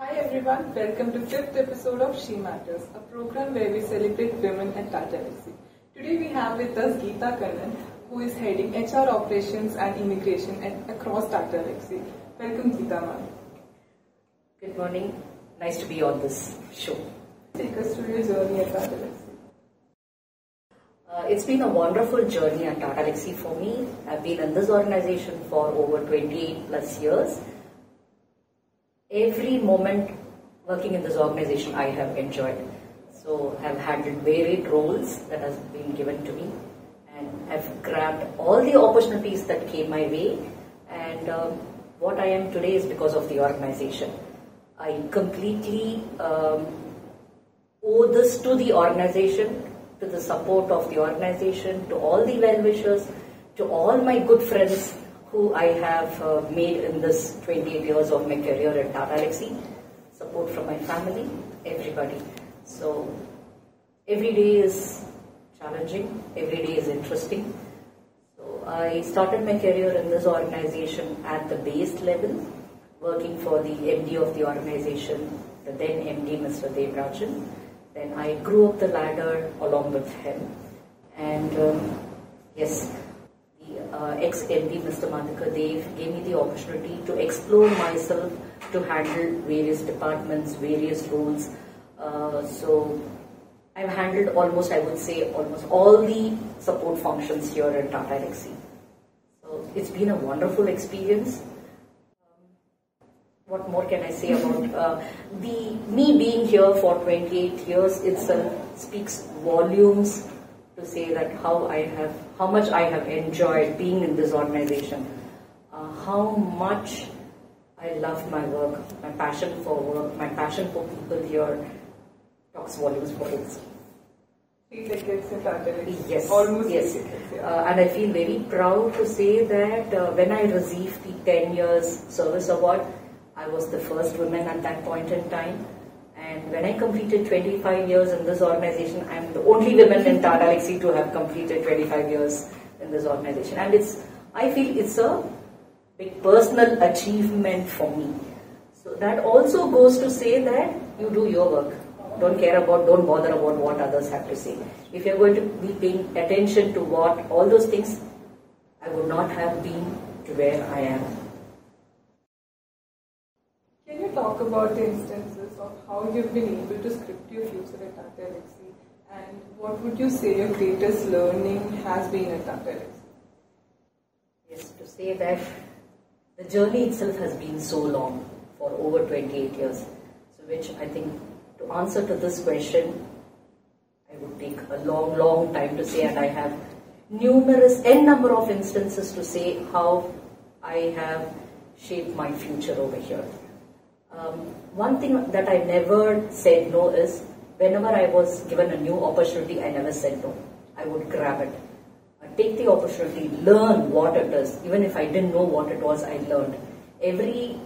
Hi everyone, welcome to 5th episode of She Matters, a program where we celebrate women at Tata Elxsi. Today we have with us Geetha Kannan, who is heading HR operations and immigration across Tata Elxsi. Welcome Geetha ma'am. Good morning, nice to be on this show. Take us through your journey at Tata Elxsi. It's been a wonderful journey at Tata Elxsi for me. I've been in this organization for over 28 plus years. Every moment working in this organization I have enjoyed. So I've handled varied roles that have been given to me, and I've grabbed all the opportunities that came my way, and what I am today is because of the organization. I completely owe this to the organization, to the support of the organization, to all the well-wishers, to all my good friends who I have made in this 28 years of my career at Tata Elxsi, support from my family, everybody. So every day is challenging, every day is interesting. So I started my career in this organization at the base level, working for the MD of the organization, the then MD Mr. Devrajan. Then I grew up the ladder along with him, and yes, ex-MD Mr. Madhukar Dev gave me the opportunity to explore myself, to handle various departments, various roles. So I've handled almost all the support functions here at Tata Elxsi. So it's been a wonderful experience. What more can I say about me being here for 28 years itself speaks volumes to say that how much I have enjoyed being in this organization, how much I love my work, my passion for work, my passion for people here talks volumes for itself. 3 decades in Tata Elxsi. Yes, almost yes. 3 decades. Yeah. And I feel very proud to say that when I received the 10 years service award, I was the first woman at that point in time. And when I completed 25 years in this organization, I'm the only woman in Tata Elxsi to have completed 25 years in this organization. And I feel it's a big personal achievement for me. So that also goes to say that you do your work. Don't bother about what others have to say. If you're going to be paying attention to all those things, I would not have been to where I am. Can you talk about the instances of how you've been able to script your future at Tata Elxsi, and what would you say your greatest learning has been at Tata Elxsi? Yes, to say that the journey itself has been so long, for over 28 years, so which I think to answer to this question, I would take a long time to say, and I have n number of instances to say how I have shaped my future over here. One thing that I never said no is, whenever I was given a new opportunity, I never said no. I would grab it. Take the opportunity, learn what it is. Even if I didn't know what it was, I learned. Every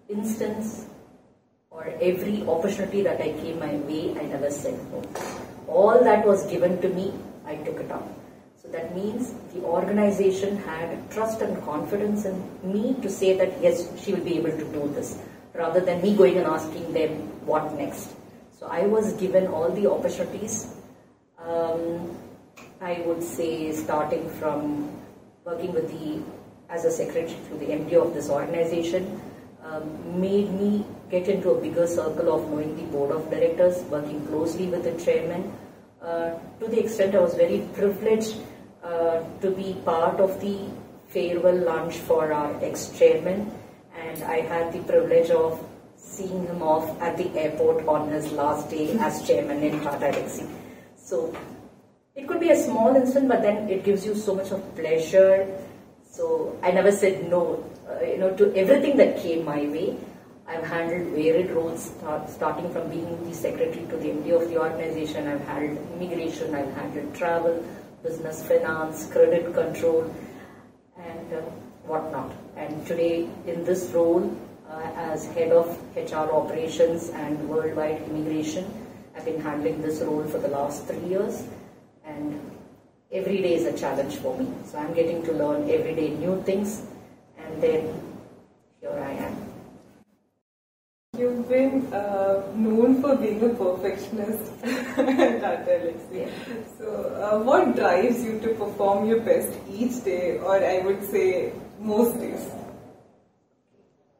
instance or every opportunity that I came my way, I never said no. All that was given to me, I took it up. So that means the organization had trust and confidence in me to say that yes, she will be able to do this, rather than me going and asking them what next. So I was given all the opportunities. I would say starting from working as a secretary to the MD of this organization, made me get into a bigger circle of knowing the board of directors, working closely with the chairman, to the extent I was very privileged to be part of the farewell lunch for our ex-chairman, and I had the privilege of seeing him off at the airport on his last day as chairman in Tata Elxsi. So it could be a small incident, but then it gives you so much of pleasure. So I never said no, to everything that came my way. I've handled varied roles, starting from being the secretary to the MD of the organization. I've handled immigration, I've handled travel, business finance, credit control, and whatnot. And today in this role as head of HR operations and worldwide immigration, I've been handling this role for the last 3 years, and every day is a challenge for me. So I'm getting to learn every day new things, and then here I am. You've been known for being a perfectionist at Tata Elxsi. Yeah. So, what drives you to perform your best each day, or I would say most days?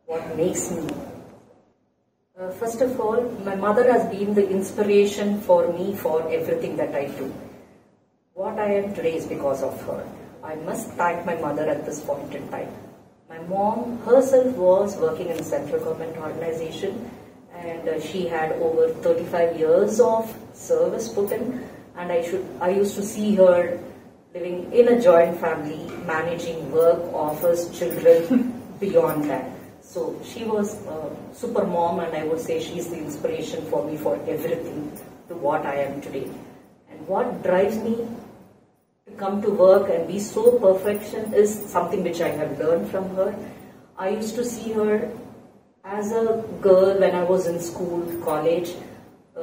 What makes me? First of all, my mother has been the inspiration for me for everything that I do. What I am today is because of her. I must thank my mother at this point in time. My mom herself was working in a central government organization, and she had over 35 years of service put in, and I used to see her living in a joint family, managing work, office, children, beyond that. So she was a super mom, and I would say she's the inspiration for me for everything to what I am today. And what drives me to come to work and be so perfection is something which I have learned from her. I used to see her as a girl when I was in school, college,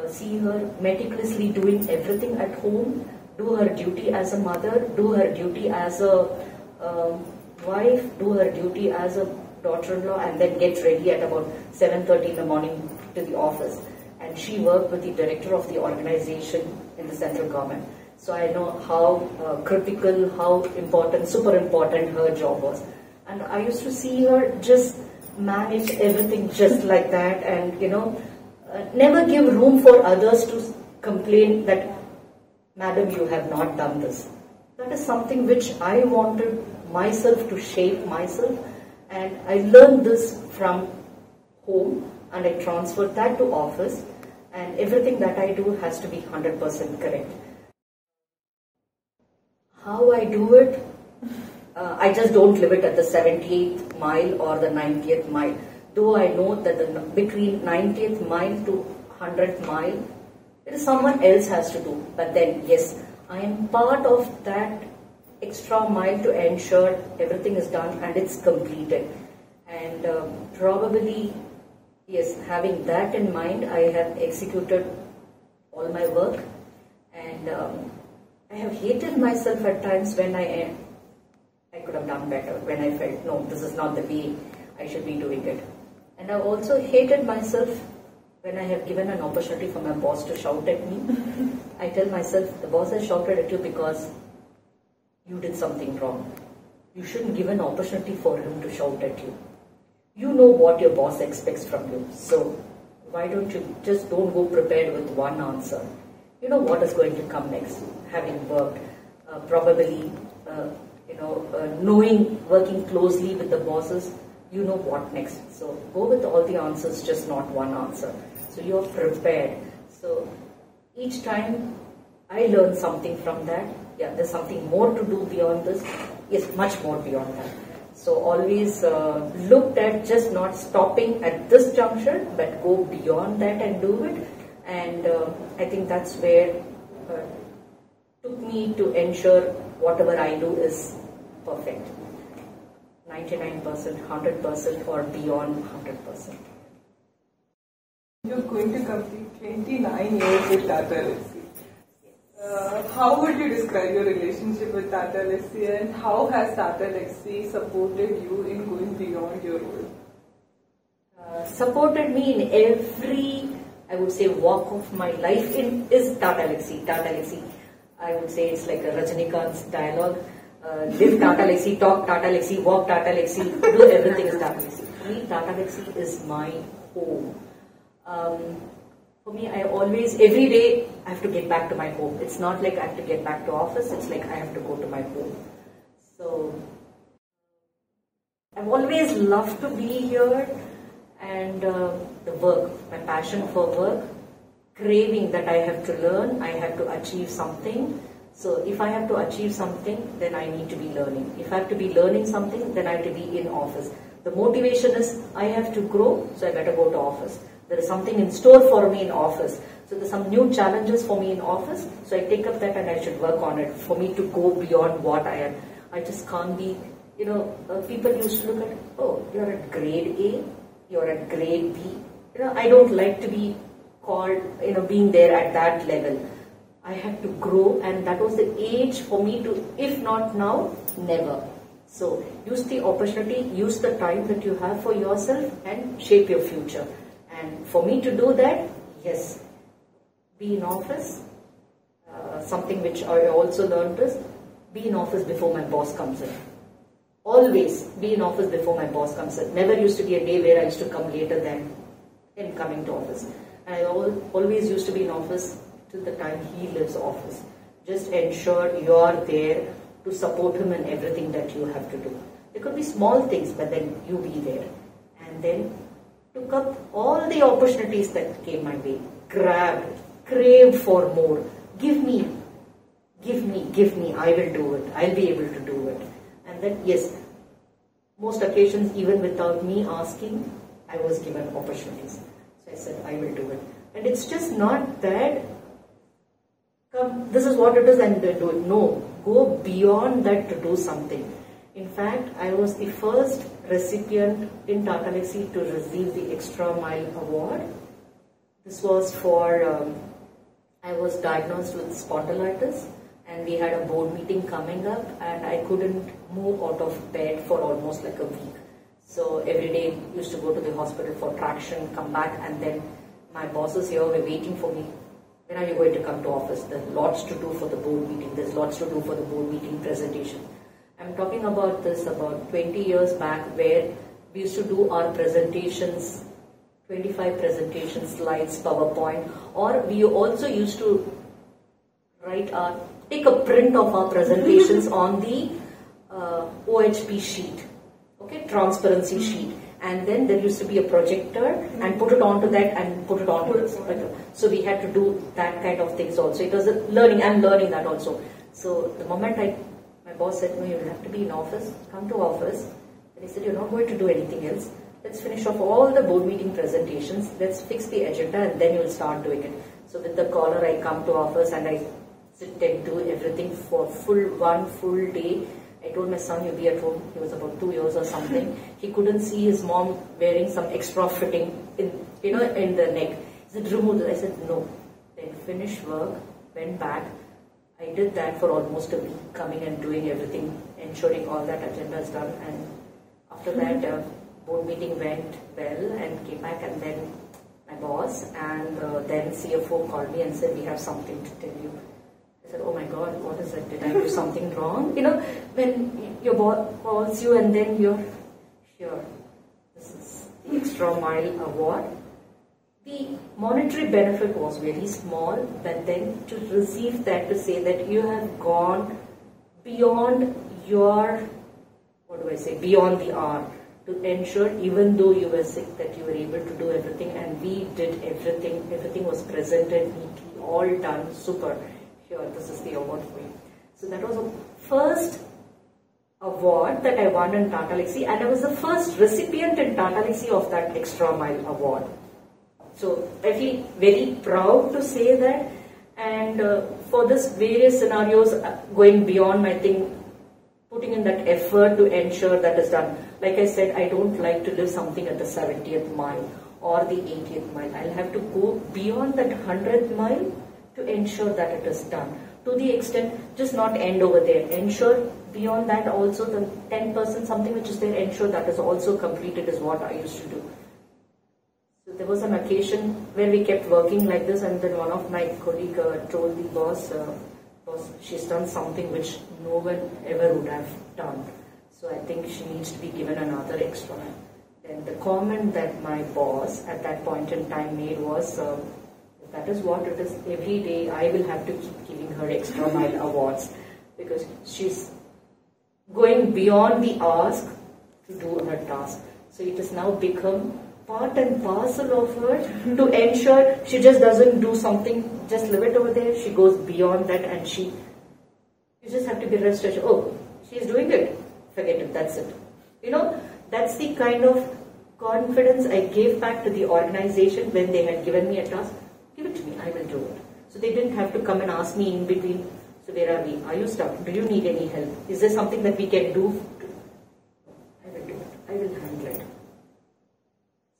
see her meticulously doing everything at home, do her duty as a mother, do her duty as a wife, do her duty as a daughter-in-law, and then get ready at about 7:30 in the morning to the office. And she worked with the director of the organization in the central government. So I know how critical, how important, super important her job was. And I used to see her just manage everything just like that, and never give room for others to complain that, madam, you have not done this. That is something which I wanted myself to shape myself, and I learned this from home, and I transferred that to office, and everything that I do has to be 100% correct. How I do it, I just don't live it at the 78th mile or the 90th mile. Though I know that between 90th mile to 100th mile, it is someone else has to do. But then, yes, I am part of that extra mile to ensure everything is done and it's completed. And probably, yes, having that in mind, I have executed all my work, and I have hated myself at times when I could have done better, when I felt, no, this is not the way I should be doing it. And I also hated myself when I have given an opportunity for my boss to shout at me. I tell myself, the boss has shouted at you because you did something wrong. You shouldn't give an opportunity for him to shout at you. You know what your boss expects from you. So why don't you just don't go prepared with one answer? You know what is going to come next. Having worked, probably, knowing, working closely with the bosses, you know what next. So go with all the answers, just not one answer. So you're prepared. So each time I learn something from that. Yeah, there's something more to do beyond this. Yes, much more beyond that. So always looked at just not stopping at this juncture, but go beyond that and do it. And I think that's where took me to ensure whatever I do is perfect. 99%, 100% or beyond 100%. You're going to complete 29 years with Tata Elxsi. How would you describe your relationship with Tata Elxsi, and how has Tata Elxsi supported you in going beyond your role? Supported me in every, I would say, walk of my life is Tata Elxsi. Tata Elxsi, I would say it's like a Rajinikanth's dialogue. Live Tata Elxsi, talk Tata Elxsi, walk Tata Elxsi, do everything is Tata Elxsi. For me, Tata Elxsi is my home. For me, I always, every day, I have to get back to my home. It's not like I have to get back to office, it's like I have to go to my home. So, I've always loved to be here, and the work, my passion for work, craving that I have to learn, I have to achieve something. So if I have to achieve something, then I need to be learning. If I have to be learning something, then I have to be in office. The motivation is I have to grow, so I better go to office. There is something in store for me in office. So there's some new challenges for me in office. So I take up that and I should work on it for me to go beyond what I am. I just can't be, people used to look at, oh, you're at grade A, you're at grade B. I don't like to be called, being there at that level. I had to grow, and that was the age for me to, if not now, never. So use the opportunity, use the time that you have for yourself and shape your future. And for me to do that, yes, be in office. Something which I also learned is be in office before my boss comes in. Always be in office before my boss comes in. Never used to be a day where I used to come later than him coming to office. And I always used to be in office till the time he leaves office. Just ensure you are there to support him in everything that you have to do. There could be small things, but then you be there. And then took up all the opportunities that came my way. Grabbed, craved for more. Give me, I will do it. I'll be able to do it. And then, yes, most occasions, even without me asking, I was given opportunities. So I said, I will do it. And it's just not that, come, this is what it is and do it. No, go beyond that to do something. In fact, I was the first recipient in Tata Elxsi to receive the Extra Mile Award. This was for, I was diagnosed with spondylitis and we had a board meeting coming up and I couldn't move out of bed for almost like a week. So every day I used to go to the hospital for traction, come back, and then my bosses here were waiting for me. When are you going to come to office? There's lots to do for the board meeting. There's lots to do for the board meeting presentation. I'm talking about this about 20 years back where we used to do our presentations, 25 presentation slides, PowerPoint, or we also used to write take a print of our presentations on the OHP sheet, okay, transparency sheet. And then there used to be a projector and put it onto that and put it onto this. So we had to do that kind of things also. It was a learning. I'm learning that also. So the moment my boss said, no, you will have to be in office, come to office. And he said, you're not going to do anything else. Let's finish off all the board meeting presentations. Let's fix the agenda and then you'll start doing it. So with the caller, I come to office and I sit and do everything for one full day. I told my son, you'll be at home. He was about 2 years or something. He couldn't see his mom wearing some extra fitting in the neck. He said, remove it. I said, no. Then finished work, went back. I did that for almost a week, coming and doing everything, ensuring all that agenda is done. And after that, board meeting went well and came back, and then my boss and then CFO called me and said, we have something to tell you. I said, oh my God, what is it? Did I do something wrong? You know, when your boss calls you and then you're here, this is the Extra Mile Award. The monetary benefit was very small, but then to receive that, to say that you have gone beyond your, beyond the hour, to ensure even though you were sick that you were able to do everything, and we did everything. Everything was presented neatly, all done, super. Here, this is the award for you. So that was the first award that I won in Tata Elxsi, and I was the first recipient in Tata Elxsi of that Extra Mile Award. So I feel very proud to say that, and for this various scenarios, going beyond my thing, putting in that effort to ensure that is done. Like I said, I don't like to live something at the 70th mile or the 80th mile. I'll have to go beyond that 100th mile to ensure that it is done. To the extent, just not end over there. Ensure beyond that also the 10% something which is there, ensure that is also completed is what I used to do. So there was an occasion where we kept working like this, and then one of my colleague told the boss, she's done something which no one ever would have done. So I think she needs to be given another extra. Then the comment that my boss at that point in time made was, that is what it is. Every day I will have to keep giving her Extra Mile Awards because she's going beyond the ask to do her task. So it has now become part and parcel of her to ensure she just doesn't do something, just leave it over there. She goes beyond that, and you just have to be rest assured, oh, she's doing it. Forget it, that's it. You know, that's the kind of confidence I gave back to the organization when they had given me a task. Give it to me, I will do it. So they didn't have to come and ask me in between, so where are we? Are you stuck? Do you need any help? Is there something that we can do? I will do it. I will handle it.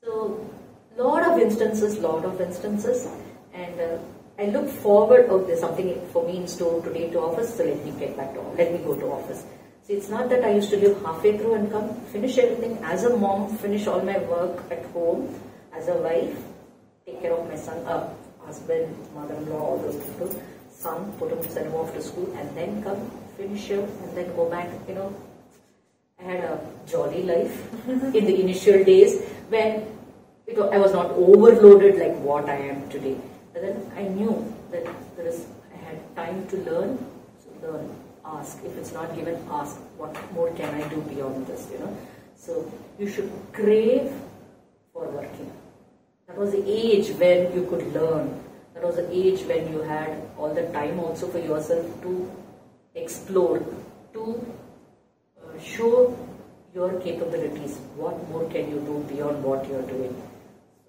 So, lot of instances, and I look forward, oh, there's something for me in store today to office, so let me go to office. So it's not that I used to live halfway through and come, finish everything as a mom, finish all my work at home, as a wife, take care of my son, husband, mother-in-law, all those people. Son, send him off to school, and then come, finish here, and then go back. I had a jolly life in the initial days when I was not overloaded like what I am today. But then I knew that I had time to learn, so learn, ask. If it's not given, ask. What more can I do beyond this? So you should crave for working. That was the age when you could learn. That was the age when you had all the time also for yourself to explore, to show your capabilities. What more can you do beyond what you are doing?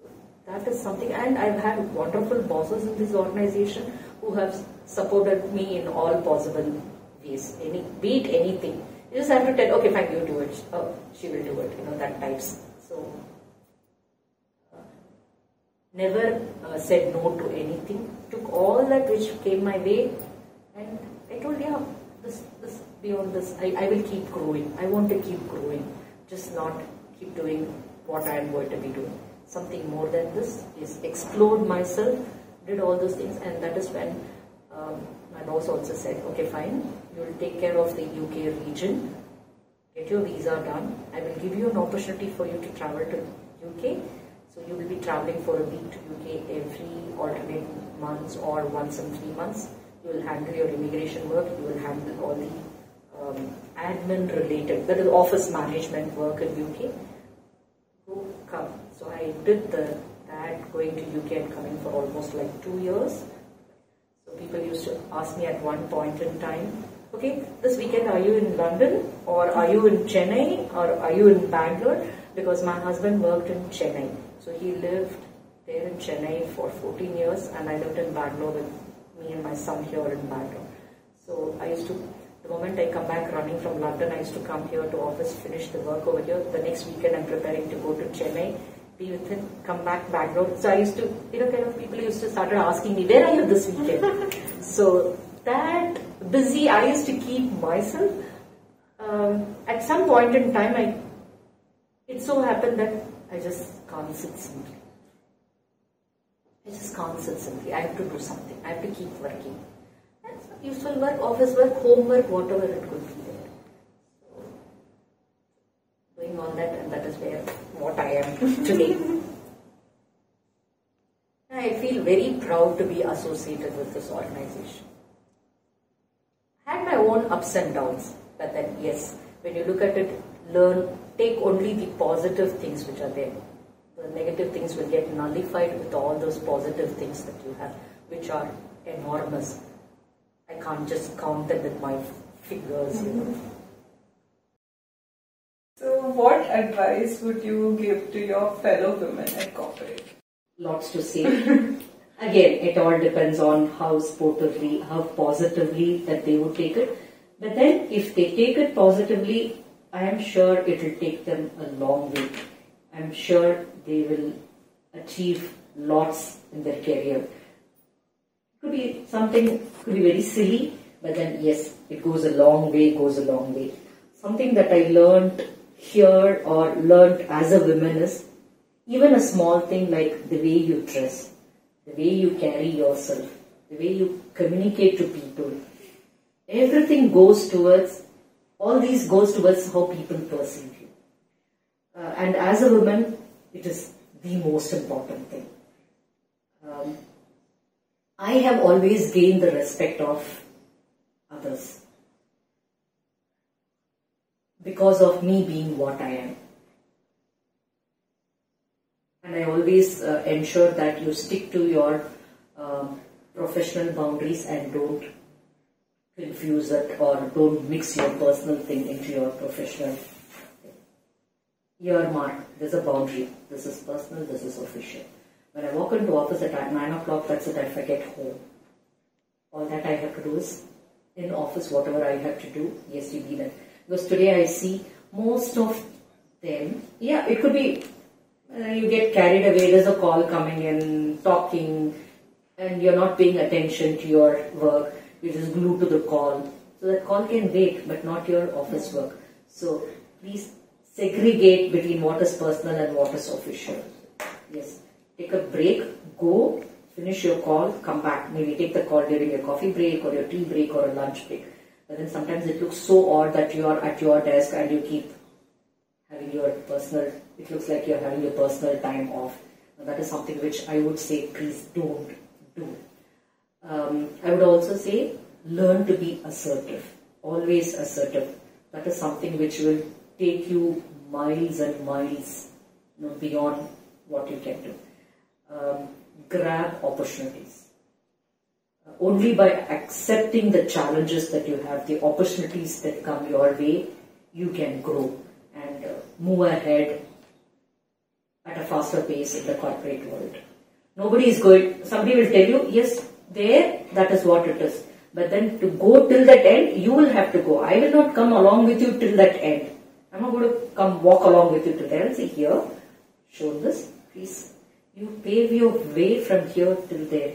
So that is something. And I've had wonderful bosses in this organization who have supported me in all possible ways. Be it anything. You just have to tell, okay, fine, you do it. Oh, she will do it. That types. So never said no to anything. Took all that which came my way, and I told, yeah, this beyond this, I will keep growing. I want to keep growing, just not keep doing what I am going to be doing. Something more than this is explored myself, did all those things, and that is when my boss also said, okay, fine, you will take care of the UK region, get your visa done. I will give you an opportunity for you to travel to UK. So you will be traveling for a week to UK every alternate months or once in 3 months. You will handle your immigration work. You will handle all the admin related, that is office management work in UK. Go come. So I did that going to UK and coming for almost like 2 years. So people used to ask me at one point in time, okay, this weekend are you in London or are you in Chennai or are you in Bangalore? Because my husband worked in Chennai. So he lived there in Chennai for 14 years and I lived in Bangalore with me and my son here in Bangalore. So I used to, the moment I come back running from London, I used to come here to office, finish the work over here. The next weekend I'm preparing to go to Chennai, be with him, come back Bangalore. So I used to, kind of people used to started asking me, where are you this weekend? So that busy I used to keep myself. At some point in time, it so happened that I just can't sit simply. I just can't sit simply. I have to do something. I have to keep working. That's useful work, office work, homework, whatever it could be there. So, doing all that, and that is what I am today. I feel very proud to be associated with this organization. I had my own ups and downs, but then yes, when you look at it, learn, take only the positive things which are there. The negative things will get nullified with all those positive things that you have, which are enormous. I can't just count them with my fingers, So what advice would you give to your fellow women at corporate? Lots to say. Again, it all depends on how sportively, how positively that they would take it. But then if they take it positively, I am sure it will take them a long way. I am sure they will achieve lots in their career. Could be something, could be very silly, but then yes, it goes a long way, Something that I learned here or learned as a woman is, even a small thing like the way you dress, the way you carry yourself, the way you communicate to people, everything goes towards, all these goes towards how people perceive you. And as a woman, it is the most important thing. I have always gained the respect of others because of me being what I am. And I always ensure that you stick to your professional boundaries and don't confuse it or don't mix your personal thing into your professional thing. Here, Mark, there's a boundary. This is personal, this is official. When I walk into office at 9 o'clock, that's it, I get home. All that I have to do is, in office, whatever I have to do, yes, you be there. Because today I see most of them, yeah, it could be, you get carried away, there's a call coming in, talking, and you're not paying attention to your work, you're just glued to the call. So that call can wait, but not your office work. So please segregate between what is personal and what is official. Yes. take a break, go, finish your call, come back. Maybe take the call during your coffee break or your tea break or a lunch break. But then sometimes it looks so odd that you are at your desk and you keep having your personal, it looks like you're having your personal time off. Now, that is something which I would say, please don't do. I would also say, learn to be assertive, always assertive. That is something which will take you miles and miles, beyond what you can do. Grab opportunities. Only by accepting the challenges that you have, the opportunities that come your way, you can grow and move ahead at a faster pace in the corporate world. Nobody is going, somebody will tell you, yes, there, that is what it is. But then to go till that end, you will have to go. I will not come along with you till that end. I'm not going to come walk along with you till there and say, here, show this, please. You pave your way from here till there.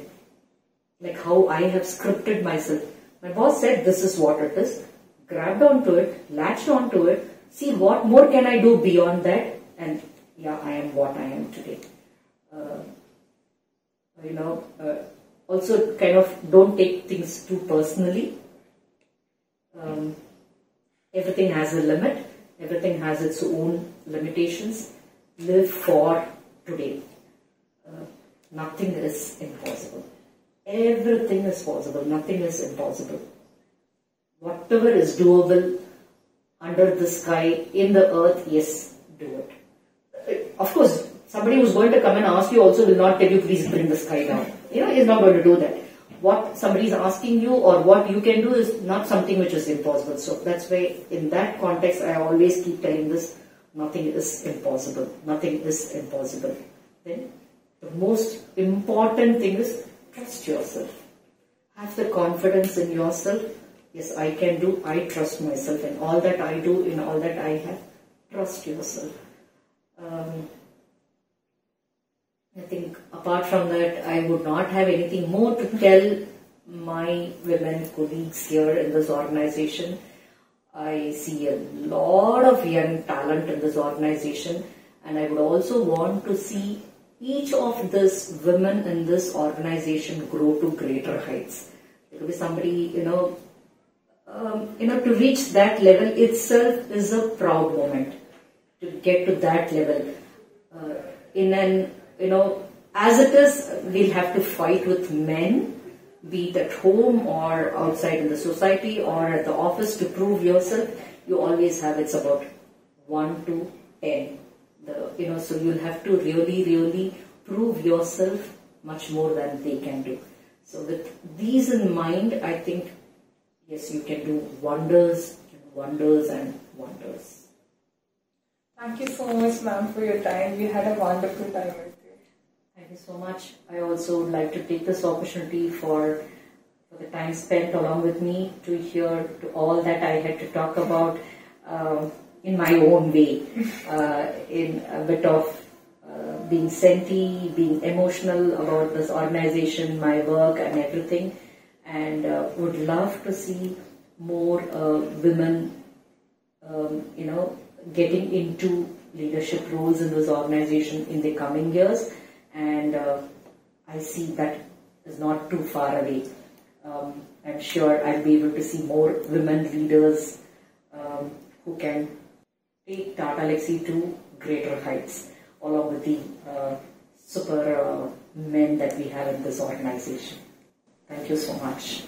Like how I have scripted myself. My boss said, this is what it is. Grabbed onto it, latched onto it. See what more can I do beyond that. And yeah, I am what I am today. Also kind of don't take things too personally. Everything has a limit. Everything has its own limitations. Live for today. Nothing is impossible. Everything is possible. Nothing is impossible. Whatever is doable under the sky, in the earth, yes, do it. Of course, somebody who's going to come and ask you also will not tell you, please bring the sky down. He's not going to do that. What somebody is asking you or what you can do is not something which is impossible. So that's why in that context, I always keep telling this, nothing is impossible. Nothing is impossible. Then the most important thing is trust yourself. Have the confidence in yourself. Yes, I can do. I trust myself in all that I do, in all that I have. Trust yourself. I think apart from that, I would not have anything more to tell my women colleagues here in this organization. I see a lot of young talent in this organization, and I would also want to see each of these women in this organization grow to greater heights. To be somebody, to reach that level itself is a proud moment. To get to that level, as it is, we'll have to fight with men, be it at home or outside in the society or at the office to prove yourself. You always have, it's about 1 to 10. So you'll have to really, really prove yourself much more than they can do. So with these in mind, I think, yes, you can do wonders, wonders and wonders. Thank you so much, ma'am, for your time. We had a wonderful time with you. Thank you so much. I also would like to take this opportunity for the time spent along with me to hear to all that I had to talk about in my own way, in a bit of being senti, being emotional about this organization, my work and everything, and would love to see more women, getting into leadership roles in this organization in the coming years, and I see that is not too far away. I'm sure I'll be able to see more women leaders who can take Tata Elxsi to greater heights, along with the super men that we have in this organization. Thank you so much.